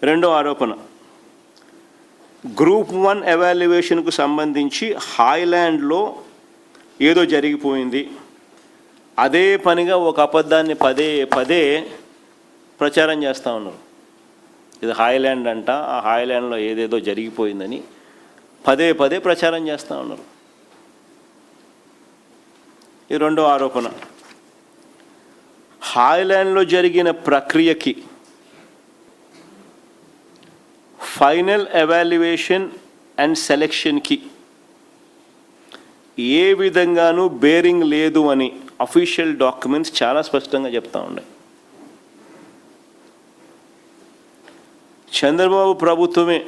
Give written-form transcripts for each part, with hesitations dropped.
రెండో ఆరోపణ, గ్రూప్ 1 ఎవాల్యుయేషన్కు సంబంధించి హాయ్లాండ్లో ఏదో జరిగిపోయింది, అదే పనిగా ఒక అబద్ధాన్ని పదే పదే ప్రచారం చేస్తూ ఉన్నారు. ఇది హాయ్లాండ్ అంట, ఆ హాయ్లాండ్లో ఏదేదో జరిగిపోయిందని పదే పదే ప్రచారం చేస్తూ ఉన్నారు. ఈ రెండో ఆరోపణ, హాయ్లాండ్లో జరిగిన ప్రక్రియకి ఫైనల్ ఎవాల్యుయేషన్ అండ్ సెలెక్షన్కి ఏ విధంగానూ బేరింగ్ లేదు అని అఫీషియల్ డాక్యుమెంట్స్ చాలా స్పష్టంగా చెప్తా ఉన్నాయి. చంద్రబాబు ప్రభుత్వమే,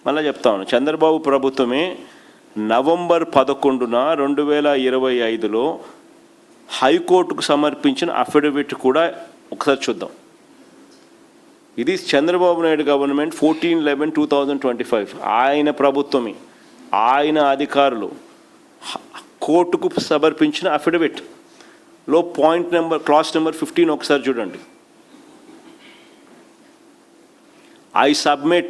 మళ్ళీ చెప్తా ఉన్నాను, చంద్రబాబు ప్రభుత్వమే నవంబర్ 11న 2025లో హైకోర్టుకు సమర్పించిన అఫిడవిట్ కూడా ఒకసారి చూద్దాం. ఇది చంద్రబాబు నాయుడు గవర్నమెంట్ 14/11/2025 ఆయన ప్రభుత్వమే, ఆయన అధికారులు కోర్టుకు సమర్పించిన అఫిడవిట్లో క్లాస్ నెంబర్ 15 ఒకసారి చూడండి. I submit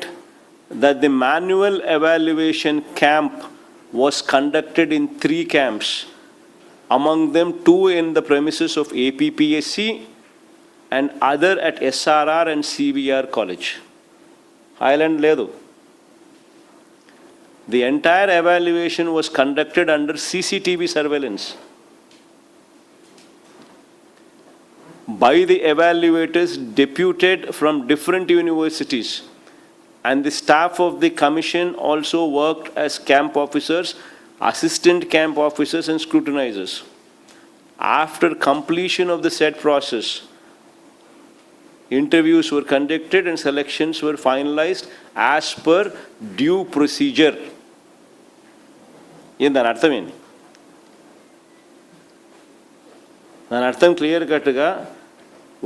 that the manual evaluation camp was conducted in 3 camps, among them 2 in the premises of APPSC and other at SRR and CVR College. Highland ledu. The entire evaluation was conducted under CCTV surveillance by the evaluators deputed from different universities, and the staff of the commission also worked as camp officers, assistant camp officers and scrutinizers. After completion of the said process, interviews were conducted and selections were finalized as per due procedure. దాని అర్థం ఏంటి? దాని అర్థం clear కట్గా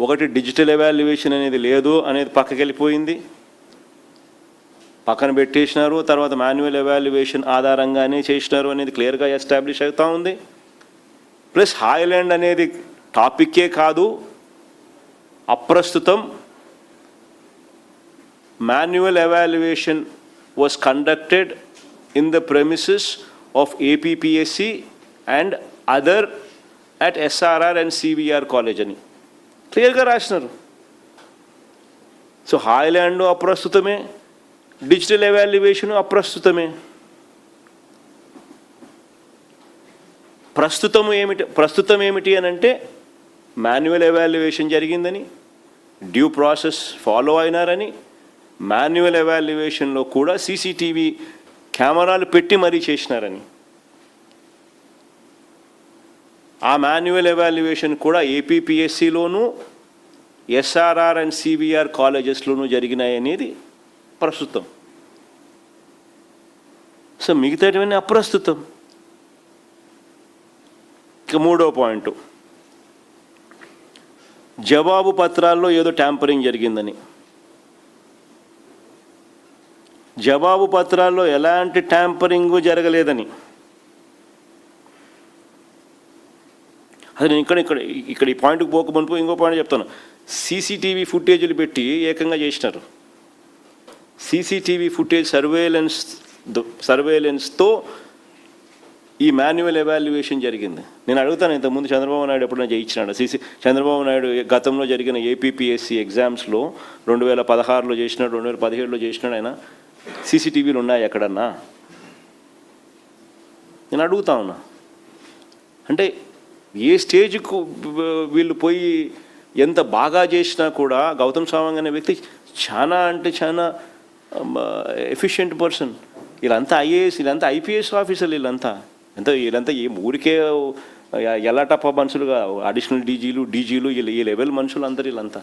ఒకటి, digital evaluation అనేది లేదు అనేది పక్కకి వెళ్ళిపోయింది, పక్కన పెట్టేసినారు. తర్వాత మాన్యువల్ ఎవాల్యుయేషన్ ఆధారంగానే చేసినారు అనేది క్లియర్గా ఎస్టాబ్లిష్ అవుతూ ఉంది. ప్లస్ హాయ్లాండ్ అనేది టాపిక్కే కాదు, అప్రస్తుతం. Manual evaluation was conducted in the premises of APPSC and other at SRR and CVR college అని క్లియర్గా రాసినారు. సో హాయ్లాండ్ అప్రస్తుతమే, డిజిటల్ ఎవాల్యుయేషన్ అప్రస్తుతమే. ప్రస్తుతం ఏమిటి అని అంటే మాన్యువల్ ఎవాల్యుయేషన్ జరిగిందని, డ్యూ ప్రాసెస్ ఫాలో అయినారని, మాన్యువల్ ఎవాల్యుయేషన్లో కూడా CCTV కెమెరాలు పెట్టి మరీ చేసినారని. ఆ మాన్యువల్ ఎవాల్యుయేషన్ కూడా APPSCలోనూ SRR అండ్ CVR కాలేజెస్లోనూ జరిగినాయి అనేది ప్రస్తుతం. సో మిగతావన్నీ అప్రస్తుతం. ఇక మూడో పాయింట్, జవాబు పత్రాల్లో ఏదో ట్యాంపరింగ్ జరిగిందని. జవాబు పత్రాల్లో ఎలాంటి ట్యాంపరింగ్ జరగలేదని. అది నేను ఇక్కడ ఈ పాయింట్కి పోకముందు ఇంకో పాయింట్ చెప్తాను. CCTV ఫుటేజీలు పెట్టి ఏకంగా చేసినారు. CCTV ఫుటేజ్ సర్వేలెన్స్తో ఈ మాన్యువల్ ఎవాల్యుయేషన్ జరిగింది. నేను అడుగుతాను, ఇంతకుముందు చంద్రబాబు నాయుడు ఎప్పుడైనా చేయించినాడు? చంద్రబాబు నాయుడు గతంలో జరిగిన APPSC ఎగ్జామ్స్లో 2016లో చేసినాడు, 2017లో చేసినాడు. ఆయన CCTVలు ఉన్నాయి ఎక్కడన్నా? నేను అడుగుతా ఉన్నా. అంటే ఏ స్టేజ్కు వీళ్ళు పోయి ఎంత బాగా చేసినా కూడా గౌతమ్ సవాంగ్ అనే వ్యక్తి చాలా ఎఫిషియెంట్ పర్సన్. వీళ్ళంతా IAS, వీళ్ళంతా IPS ఆఫీసర్లు, వీళ్ళంతా ఏ ఊరికే ఎలా టప్ప మనుషులుగా అడిషనల్ డీజీలు ఈ లెవెల్ మనుషులు అందరు వీళ్ళంతా.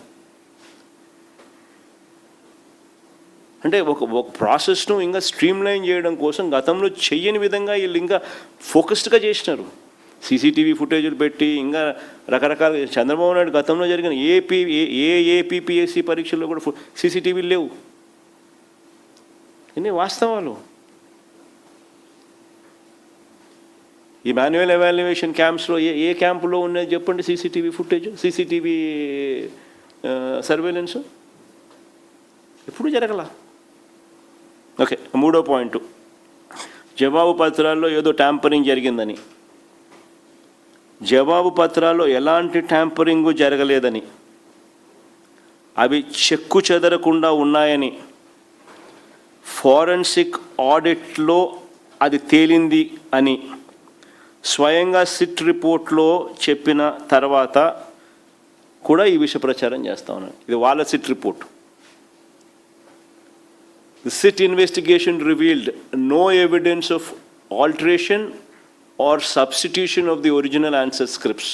అంటే ఒక ప్రాసెస్ను ఇంకా స్ట్రీమ్లైన్ చేయడం కోసం గతంలో చెయ్యని విధంగా వీళ్ళు ఇంకా ఫోకస్డ్గా చేసినారు. CCTV ఫుటేజీలు పెట్టి ఇంకా రకరకాల. చంద్రబాబు నాయుడు గతంలో జరిగిన APPSC పరీక్షల్లో కూడా CCTVలు లేవు. ఇన్ని వాస్తవాలు. ఈ మాన్యువల్ ఎవాల్యుయేషన్ క్యాంప్స్లో ఏ క్యాంపులో ఉన్నది చెప్పండి CCTV ఫుటేజ్, CCTV సర్వేలెన్స్? ఎప్పుడు జరగల. ఓకే, మూడో పాయింట్, జవాబు పత్రాల్లో ఏదో ట్యాంపరింగ్ జరిగిందని. జవాబు పత్రాల్లో ఎలాంటి ట్యాంపరింగు జరగలేదని, అవి చెక్కు చెదరకుండా ఉన్నాయని ఫోరెన్సిక్ ఆడిట్లో అది తేలింది అని స్వయంగా సిట్ రిపోర్ట్లో చెప్పిన తర్వాత కూడా ఈ విషయ ప్రచారం చేస్తా ఉన్నాను. ఇది వాళ్ళ SIT report. The SIT investigation revealed no evidence of alteration or substitution of the original answer scripts,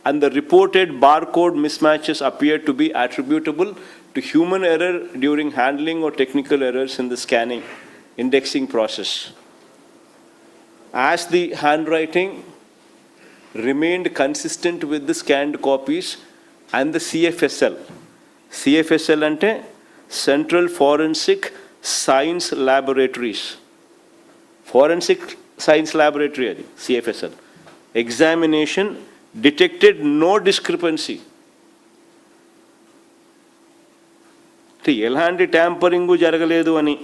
and the reported barcode mismatches appear to be attributable to human error during handling or technical errors in the scanning indexing process. As the handwriting remained consistent with the scanned copies and the CFSL ante Central Forensic Science Laboratories, Forensic Science Laboratory అది CFSL examination detected no discrepancy. ఎలాంటి ట్యాంపరింగు జరగలేదు అని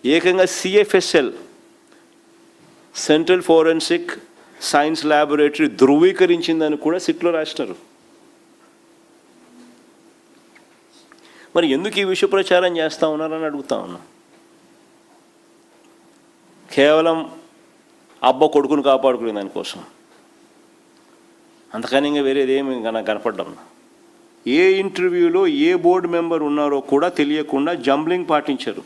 ఏకంగా CFSL central forensic science laboratory ధృవీకరించిందని కూడా సిట్లో రాసినారు. మరి ఎందుకు ఈ విషయ ప్రచారం చేస్తూ ఉన్నారని అడుగుతా ఉన్నా. కేవలం అబ్బ కొడుకుని కాపాడుకునే దానికోసం, అంతకని ఇంకా వేరేదేమి నాకు కనపడ్డం. ఏ ఇంటర్వ్యూలో ఏ బోర్డు మెంబర్ ఉన్నారో కూడా తెలియకుండా జంబ్లింగ్ పాటించారు.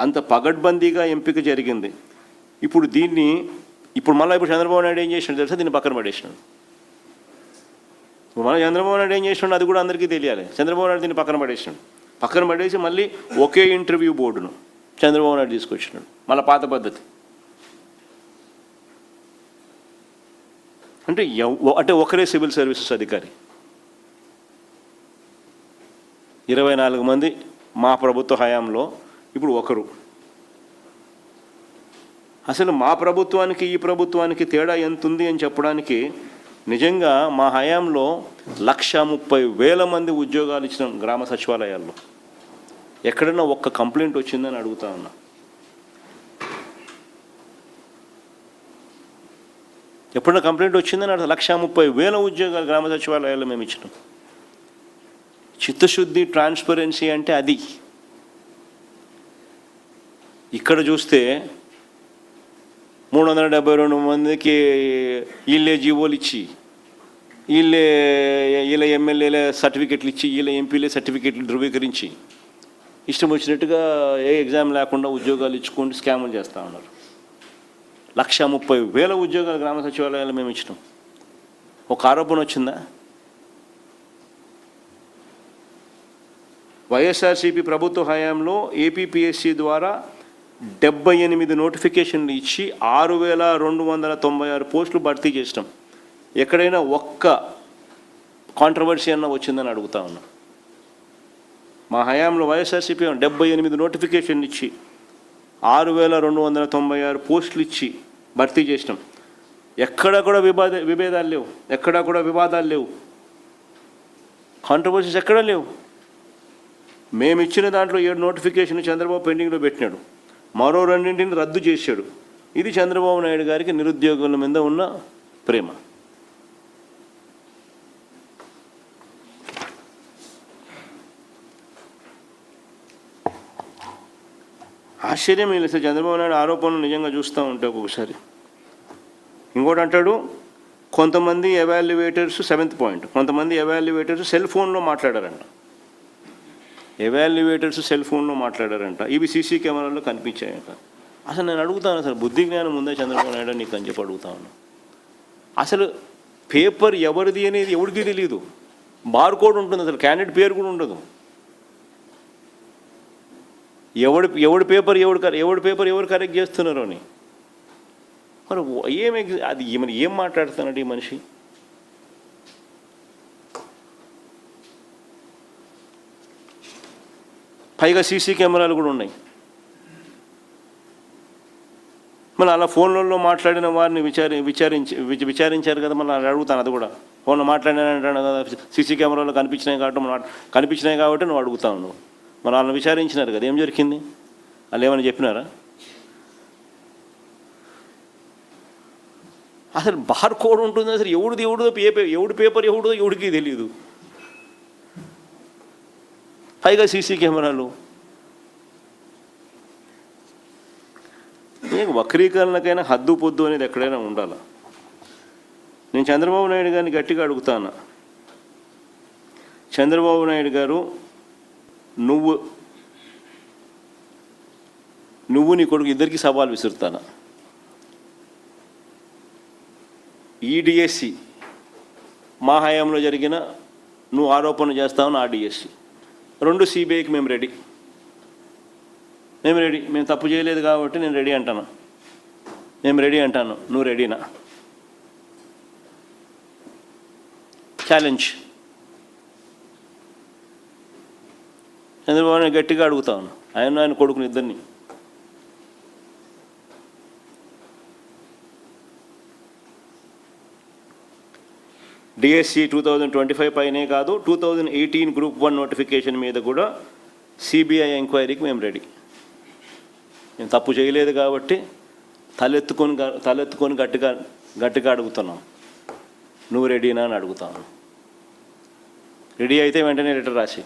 అంత పగడ్బందీగా ఎంపిక జరిగింది. ఇప్పుడు చంద్రబాబు నాయుడు ఏం చేసినాడు తెలుసా, దీన్ని పక్కన పడేసినాడు. చంద్రబాబు నాయుడు ఏం చేసినాడు అది కూడా అందరికీ తెలియాలి. చంద్రబాబు నాయుడు దీన్ని పక్కన పడేసి మళ్ళీ ఒకే ఇంటర్వ్యూ బోర్డును చంద్రబాబు నాయుడు తీసుకొచ్చినాడు. మళ్ళీ పాత పద్ధతి అంటే ఒకరే సివిల్ సర్వీసెస్ అధికారి, 24 మంది మా ప్రభుత్వ హయాంలో, ఇప్పుడు ఒకరు. అసలు మా ప్రభుత్వానికి ఈ ప్రభుత్వానికి తేడా ఎంత ఉంది అని చెప్పడానికి నిజంగా మా హయాంలో 130,000 మంది ఉద్యోగాలు ఇచ్చిన గ్రామ సచివాలయాల్లో ఎక్కడైనా ఒక్క కంప్లైంట్ వచ్చిందని అడుగుతా ఉన్నా. ఎప్పుడైనా కంప్లైంట్ వచ్చిందని 130,000 ఉద్యోగాలు గ్రామ సచివాలయాల్లో మేము ఇచ్చినాం. చిత్తశుద్ధి, ట్రాన్స్పరెన్సీ అంటే అది. ఇక్కడ చూస్తే 372 మందికి వీళ్ళే జీవోలు ఇచ్చి, వీళ్ళ ఎమ్మెల్యేల సర్టిఫికెట్లు ఇచ్చి, వీళ్ళ ఎంపీలే సర్టిఫికెట్లు ధృవీకరించి ఇష్టం వచ్చినట్టుగా ఏ ఎగ్జామ్ లేకుండా ఉద్యోగాలు ఇచ్చుకుంటూ స్కాములు చేస్తూ ఉన్నారు. 130,000 ఉద్యోగాలు గ్రామ సచివాలయాలు మేము ఇచ్చినాం. ఒక ఆరోపణ వచ్చిందా? వైఎస్ఆర్సీపీ ప్రభుత్వ హయాంలో ఏపీపీఎస్సీ ద్వారా 78 నోటిఫికేషన్లు ఇచ్చి 6,296 పోస్టులు భర్తీ చేసినాం. ఎక్కడైనా ఒక్క కాంట్రవర్సీ అన్న వచ్చిందని అడుగుతా ఉన్నా. మా హయాంలో వైఎస్ఆర్సీపీ 78 నోటిఫికేషన్లు ఇచ్చి 6,296 పోస్టులు ఇచ్చి భర్తీ చేసినాం. ఎక్కడా కూడా విభేదాలు లేవు, ఎక్కడా కూడా వివాదాలు లేవు, కాంట్రవర్సీస్ ఎక్కడా లేవు. మేము ఇచ్చిన దాంట్లో 7 నోటిఫికేషన్ చంద్రబాబు పెండింగ్లో పెట్టినాడు, మరో 2 రద్దు చేశాడు. ఇది చంద్రబాబు నాయుడు గారికి నిరుద్యోగుల మీద ఉన్న ప్రేమ. ఆశ్చర్యం లేదు సార్, చంద్రబాబు నాయుడు ఆరోపణలు నిజంగా చూస్తూ ఉంటే ఒక్కొక్కసారి. ఇంకోటి అంటాడు, కొంతమంది ఎవాల్యుయేటర్స్, 7th పాయింట్, కొంతమంది ఎవాల్యుయేటర్స్ సెల్ ఫోన్లో మాట్లాడారంట. ఎవాల్యుయేటర్స్ సెల్ ఫోన్లో మాట్లాడారంట, ఇవి సీసీ కెమెరాల్లో కనిపించాయంట. అసలు నేను అడుగుతాను, అసలు బుద్ధి జ్ఞానం ఉందా చంద్రబాబు నాయుడు నీకు అని చెప్పి అడుగుతా ఉన్నా. అసలు పేపర్ ఎవరిది అనేది ఎవరికి తెలియదు, బార్ కోడ్ ఉంటుంది, అసలు క్యాండిడేట్ పేరు కూడా ఉండదు. ఎవడి పేపర్ ఎవరు కరెక్ట్ చేస్తున్నారు అని మరి ఏం మాట్లాడుతున్నాడు ఈ మనిషి? పైగా సీసీ కెమెరాలు కూడా ఉన్నాయి. మళ్ళీ అలా ఫోన్లలో మాట్లాడిన వారిని విచారించారు కదా, మళ్ళీ అడుగుతాను అది కూడా. ఫోన్లో మాట్లాడినానంటాడు కదా, సీసీ కెమెరాలో కనిపించినాయి కాబట్టి నువ్వు అడుగుతావు. నువ్వు మన వాళ్ళని విచారించినారు కదా, ఏం జరిగింది? వాళ్ళు ఏమైనా చెప్పినారా? అసలు బార్ కోడ్ ఉంటుంది, అసలు ఎవడిదో ఎవడి పేపర్ ఎవడికి తెలియదు. పైగా సీసీ కెమెరాలు. వక్రీకరణకైనా హద్దు పొద్దు అనేది ఎక్కడైనా ఉండాలా? నేను చంద్రబాబు నాయుడు గారిని గట్టిగా అడుగుతాను. చంద్రబాబు నాయుడు గారు, నువ్వు నీ కొడుకు ఇద్దరికి సవాల్ విసురుతాను. ఈ డిఎస్సి మా హయాంలో జరిగిన నువ్వు ఆరోపణలు చేస్తావు, ఆ డిఎస్సి రెండు సిబిఐకి మేము రెడీ. మేము తప్పు చేయలేదు కాబట్టి నేను రెడీ అంటాను. మేము రెడీ అంటాను, నువ్వు రెడీనా? ఛాలెంజ్. చంద్రబాబు నాయుడు గట్టిగా అడుగుతాను, ఆయన కొడుకుని ఇద్దరిని. డిఎస్సి 2025 పైనే కాదు, 2018 గ్రూప్ 1 నోటిఫికేషన్ మీద కూడా సిబిఐ ఎంక్వైరీకి మేము రెడీ. మేము తప్పు చేయలేదు కాబట్టి తలెత్తుకొని గట్టిగా అడుగుతున్నాం, నువ్వు రెడీనా అని అడుగుతాను. రెడీ అయితే వెంటనే లెటర్ రాసి